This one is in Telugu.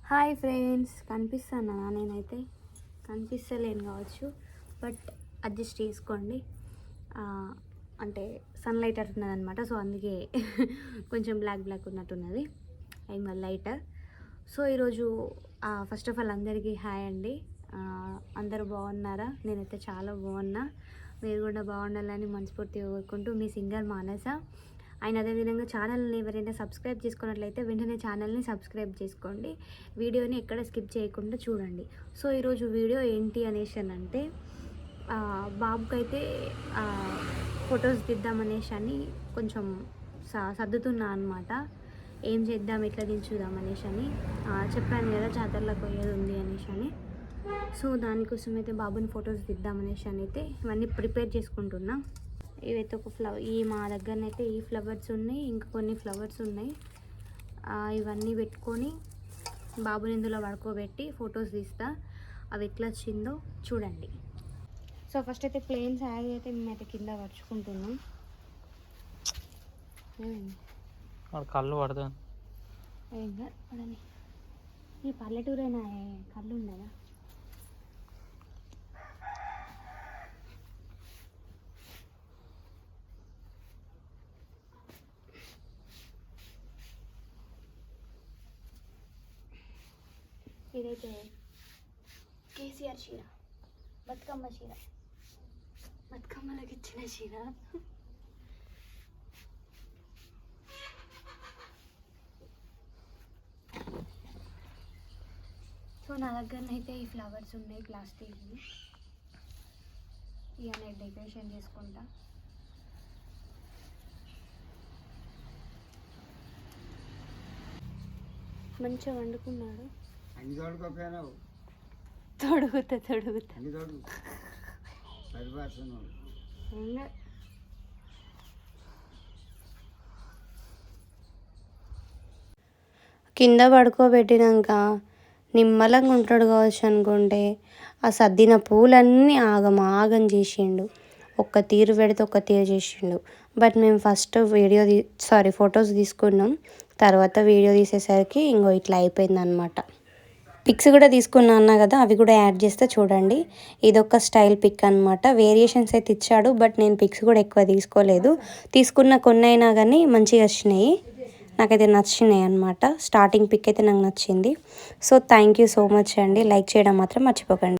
Hi friends, కనిపిస్తానా? నేనైతే కనిపిస్తలేను కావచ్చు, బట్ అడ్జస్ట్ చేసుకోండి. అంటే సన్లైట్ అట్టున్నది అనమాట, సో అందుకే కొంచెం బ్లాక్ ఉన్నట్టున్నది. And lighter. సో ఈరోజు ఫస్ట్ ఆఫ్ ఆల్ అందరికీ హాయ్ అండి. అందరూ బాగున్నారా? నేనైతే చాలా బాగున్నా. మీరు కూడా బాగుండాలని మనస్ఫూర్తిగా కోరుకుంటూ మీ సింగర్ మానస. అండ్ అదేవిధంగా ఛానల్ని ఎవరైనా సబ్స్క్రైబ్ చేసుకున్నట్లయితే వెంటనే ఛానల్ని సబ్స్క్రైబ్ చేసుకోండి. వీడియోని ఎక్కడ స్కిప్ చేయకుండా చూడండి. సో ఈరోజు వీడియో ఏంటి అనేసి అంటే, బాబుకైతే ఫొటోస్ తీద్దామనేసి అని కొంచెం సర్దుతున్నా అనమాట. ఏం చేద్దాం, ఎట్లా దించుదాం అనేసి అని చెప్పాను కదా, జాతరలోకి పోయేది ఉంది అనేసి అని. సో దానికోసం అయితే బాబుని ఫొటోస్ తీద్దామనేసి అని అయితే ఇవన్నీ ప్రిపేర్ చేసుకుంటున్నా. ఇవైతే ఒక మా దగ్గరనైతే ఈ ఫ్లవర్స్ ఉన్నాయి, ఇంకా కొన్ని ఫ్లవర్స్ ఉన్నాయి. ఇవన్నీ పెట్టుకొని బాబుని ఇందులో పడుకోబెట్టి ఫొటోస్ తీస్తా. అవి ఎట్లా వచ్చిందో చూడండి. సో ఫస్ట్ అయితే ప్లెయిన్ శారీ అయితే మేమైతే కింద పరుచుకుంటున్నాం. కళ్ళు పడుతుంది. ఏం పడని, ఈ పల్లెటూరైనా కళ్ళు ఉండదా? ఇదైతే కేసీఆర్ చీర, బతుకమ్మ చీర, బతుకమ్మలకి ఇచ్చిన చీర. సో నా దగ్గరనైతే ఈ ఫ్లవర్స్ ఉన్నాయి, ప్లాస్టిక్వి. ఇక నేను డెకరేషన్ చేసుకుంటా. మంచిగా వండుకున్నాడు. తొడుగుతా కింద పడుకోబెట్టినాక నిమ్మలంగా ఉంటాడు కావచ్చు అనుకుంటే ఆ సర్దిన పూలన్నీ ఆగం చేసిండు. ఒక్క తీరు పెడితే ఒక్క తీరు చేసిండు. బట్ మేము ఫస్ట్ ఫొటోస్ తీసుకున్నాం. తర్వాత వీడియో తీసేసరికి ఇంకో ఇట్లా అయిపోయింది అనమాట. పిక్స్ కూడా తీసుకున్నా అన్నా కదా, అవి కూడా యాడ్ చేస్తే చూడండి. ఇదొక స్టైల్ పిక్ అనమాట. వేరియేషన్స్ అయితే ఇచ్చాడు, బట్ నేను పిక్స్ కూడా ఎక్కువ తీసుకోలేదు. తీసుకున్న కొన్ని అయినా కానీ మంచిగా వచ్చినాయి, నాకైతే నచ్చినాయి అనమాట. స్టార్టింగ్ పిక్ అయితే నాకు నచ్చింది. So thank you so much అండి. లైక్ చేయడం మాత్రం మర్చిపోకండి.